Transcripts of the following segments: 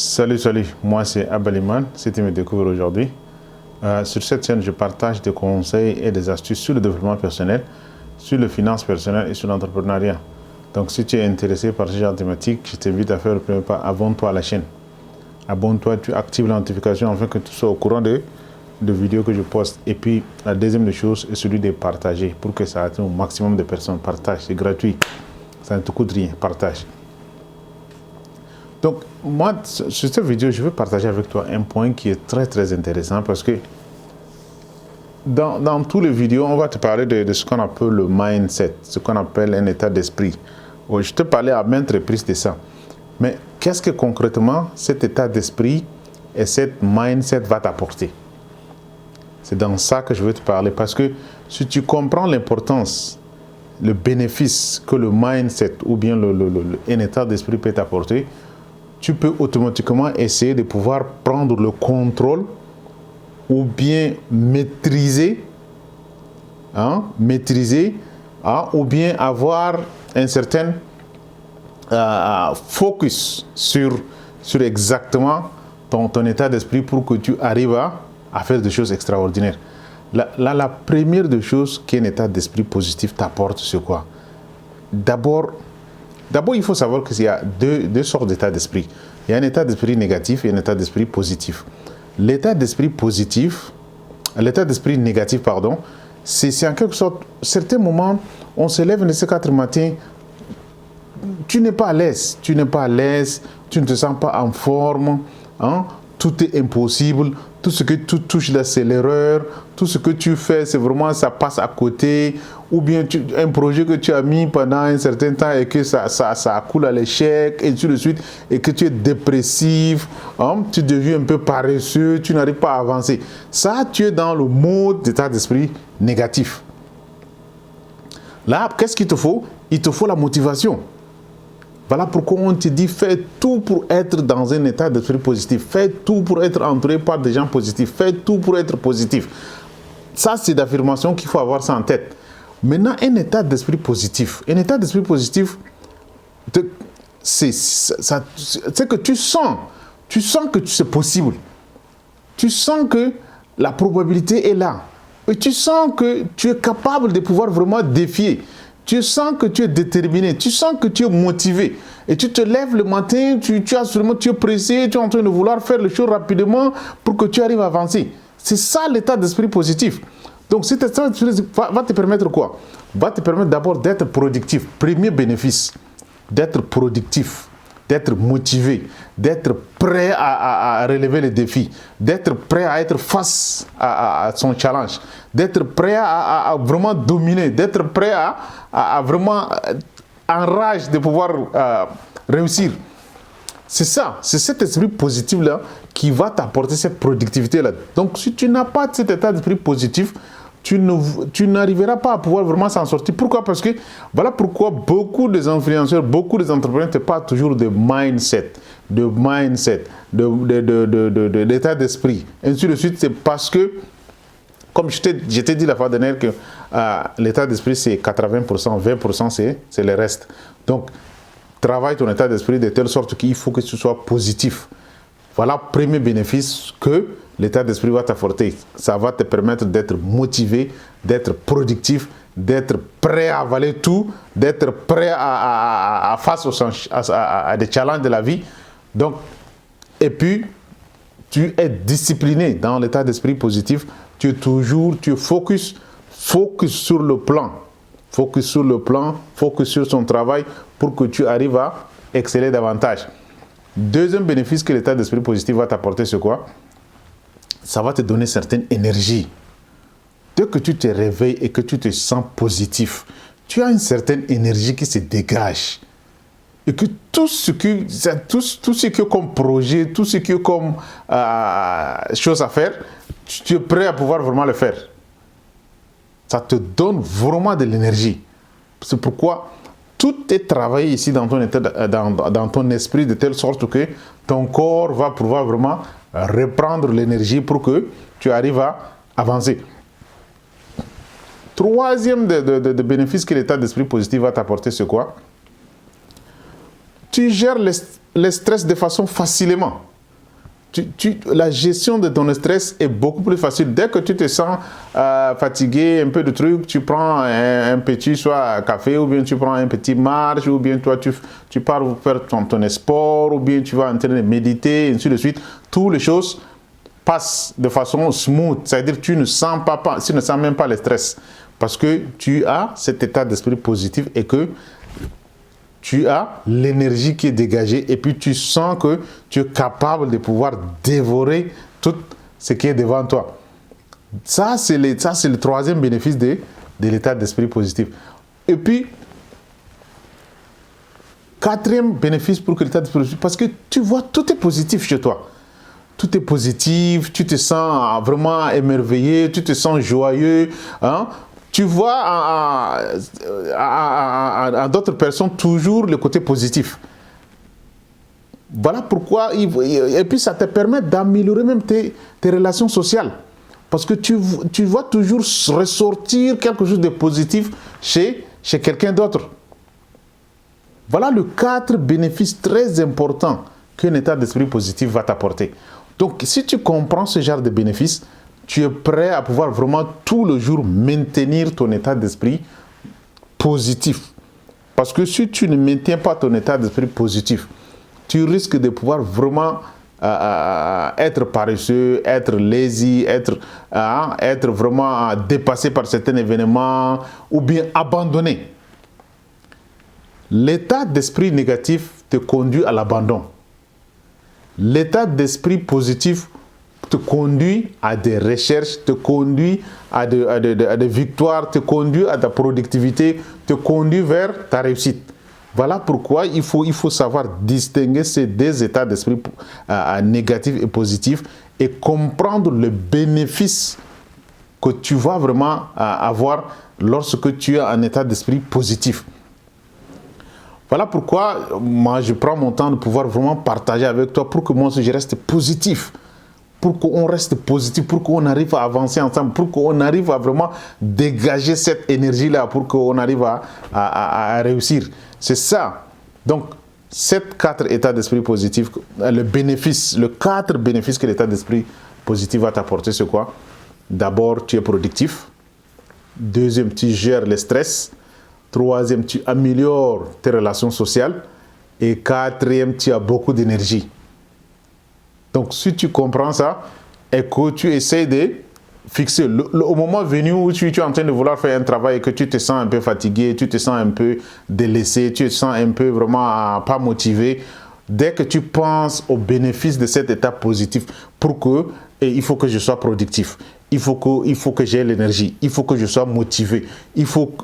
Salut, moi c'est Abaliman, si tu me découvres aujourd'hui. Sur cette chaîne, je partage des conseils et des astuces sur le développement personnel, sur les finances personnelles et sur l'entrepreneuriat. Donc si tu es intéressé par ce genre de thématique, je t'invite à faire le premier pas, abonne-toi à la chaîne. Abonne-toi, tu actives la notification afin que tu sois au courant de vidéos que je poste. Et puis la deuxième des choses est celui de partager pour que ça atteigne au maximum de personnes. Partage, c'est gratuit, ça ne te coûte rien, partage. Donc, moi, sur cette vidéo, je veux partager avec toi un point qui est très intéressant parce que dans tous les vidéos, on va te parler de ce qu'on appelle le mindset, ce qu'on appelle un état d'esprit. Je te parlais à maintes reprises de ça. Mais qu'est-ce que concrètement cet état d'esprit et cette mindset va t'apporter? C'est dans ça que je veux te parler parce que si tu comprends l'importance, le bénéfice que le mindset ou bien un état d'esprit peut t'apporter, tu peux automatiquement essayer de pouvoir prendre le contrôle ou bien maîtriser, ou bien avoir un certain focus sur exactement ton état d'esprit pour que tu arrives à faire des choses extraordinaires. La première des choses qu'un état d'esprit positif t'apporte, c'est quoi? D'abord, il faut savoir qu'il y a deux sortes d'états d'esprit. Il y a un état d'esprit négatif et un état d'esprit positif. L'état d'esprit négatif, c'est en quelque sorte, certains moments, on se lève de ces 4 matins, tu n'es pas à l'aise, tu ne te sens pas en forme, tout est impossible, tout ce que tu touches là c'est l'erreur, tout ce que tu fais c'est vraiment ça passe à côté, ou bien un projet que tu as mis pendant un certain temps et que ça coule à l'échec et ainsi de suite, et que tu es dépressif, tu deviens un peu paresseux, tu n'arrives pas à avancer. Ça, tu es dans le mode d'état d'esprit négatif. Là, qu'est-ce qu'il te faut? Il te faut la motivation. Voilà pourquoi on te dit fais tout pour être dans un état d'esprit positif. Fais tout pour être entouré par des gens positifs. Fais tout pour être positif. Ça, c'est l'affirmation qu'il faut avoir ça en tête. Maintenant, un état d'esprit positif. Un état d'esprit positif, c'est que tu sens que c'est possible. Tu sens que la probabilité est là. Et tu sens que tu es capable de pouvoir vraiment défier. Tu sens que tu es déterminé, tu sens que tu es motivé. Et tu te lèves le matin, tu es pressé, tu es en train de vouloir faire les choses rapidement pour que tu arrives à avancer. C'est ça l'état d'esprit positif. Donc cet état d'esprit va te permettre quoi? Va te permettre d'abord d'être productif. Premier bénéfice, d'être productif, d'être motivé, d'être prêt à relever les défis, d'être prêt à être face à son challenge, d'être prêt à vraiment dominer, d'être prêt à vraiment en rage de pouvoir réussir. C'est ça, c'est cet esprit positif-là qui va t'apporter cette productivité-là. Donc si tu n'as pas cet état d'esprit positif, tu n'arriveras pas à pouvoir vraiment s'en sortir. Pourquoi? Parce que voilà pourquoi beaucoup des influenceurs, beaucoup des entrepreneurs n'ont pas toujours de mindset, d'état d'esprit. Ainsi de suite, c'est parce que, comme je t'ai dit la fois dernière, que l'état d'esprit c'est 80%, 20% c'est le reste. Donc, travaille ton état d'esprit de telle sorte qu'il faut que tu sois positif. Voilà le premier bénéfice que l'état d'esprit va t'apporter. Ça va te permettre d'être motivé, d'être productif, d'être prêt à avaler tout, d'être prêt à face à des challenges de la vie. Donc, et puis, tu es discipliné dans l'état d'esprit positif. Tu es focus sur le plan. Focus sur ton travail pour que tu arrives à exceller davantage. Deuxième bénéfice que l'état d'esprit positif va t'apporter, c'est quoi? Ça va te donner certaine énergie. Dès que tu te réveilles et que tu te sens positif, tu as une certaine énergie qui se dégage. Et que tout ce qui est comme projet, tout ce qui est comme chose à faire, tu es prêt à pouvoir vraiment le faire. Ça te donne vraiment de l'énergie. C'est pourquoi tout est travaillé ici dans ton esprit de telle sorte que ton corps va pouvoir vraiment reprendre l'énergie pour que tu arrives à avancer. Troisième de bénéfice que l'état d'esprit positif va t'apporter, c'est quoi? Tu gères le stress de façon facilement. la gestion de ton stress est beaucoup plus facile. Dès que tu te sens fatigué, un peu de trucs, tu prends un petit soit café, ou bien tu prends un petit marche, ou bien toi tu pars faire ton sport, ou bien tu vas en train de méditer, et ainsi de suite. Toutes les choses passent de façon smooth, c'est-à-dire que tu ne sens même pas le stress, parce que tu as cet état d'esprit positif et que tu as l'énergie qui est dégagée et puis tu sens que tu es capable de pouvoir dévorer tout ce qui est devant toi. Ça, c'est le troisième bénéfice de l'état d'esprit positif. Et puis, quatrième bénéfice pour que l'état d'esprit positif, parce que tu vois, tout est positif chez toi. Tout est positif, tu te sens vraiment émerveillé, tu te sens joyeux, hein? Tu vois à d'autres personnes toujours le côté positif. Voilà pourquoi, et puis ça te permet d'améliorer même tes relations sociales. Parce que tu vois toujours ressortir quelque chose de positif chez quelqu'un d'autre. Voilà les 4 bénéfices très importants qu'un état d'esprit positif va t'apporter. Donc, si tu comprends ce genre de bénéfices, tu es prêt à pouvoir vraiment tout le jour maintenir ton état d'esprit positif. Parce que si tu ne maintiens pas ton état d'esprit positif, tu risques de pouvoir vraiment être paresseux, être lazy, être vraiment dépassé par certains événements ou bien abandonné. L'état d'esprit négatif te conduit à l'abandon. L'état d'esprit positif te conduit à des recherches, te conduit à des victoires, te conduit à ta productivité, te conduit vers ta réussite. Voilà pourquoi il faut savoir distinguer ces 2 états d'esprit négatifs et positifs et comprendre le bénéfice que tu vas vraiment avoir lorsque tu es en état d'esprit positif. Voilà pourquoi moi je prends mon temps de pouvoir vraiment partager avec toi pour que moi je reste positif. Pour qu'on reste positif, pour qu'on arrive à avancer ensemble, pour qu'on arrive à vraiment dégager cette énergie-là, pour qu'on arrive à réussir. C'est ça. Donc, ces 4 états d'esprit positifs, le 4 bénéfices que l'état d'esprit positif va t'apporter, c'est quoi? D'abord, tu es productif. Deuxième, tu gères le stress. Troisième, tu améliores tes relations sociales. Et quatrième, tu as beaucoup d'énergie. Donc, si tu comprends ça et que tu essaies de fixer au moment venu où tu es en train de vouloir faire un travail et que tu te sens un peu fatigué, tu te sens un peu délaissé, tu te sens un peu vraiment pas motivé, dès que tu penses au bénéfice de cet état positif il faut que je sois productif, il faut que j'ai l'énergie, il faut que je sois motivé, il faut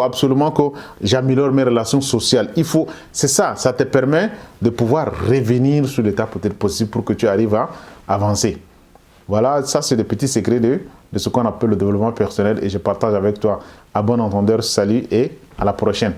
absolument que j'améliore mes relations sociales. C'est ça, ça te permet de pouvoir revenir sur l'état peut-être positif pour que tu arrives à avancer. Voilà, ça c'est le petit secret de ce qu'on appelle le développement personnel et je partage avec toi. À bon entendeur, salut et à la prochaine.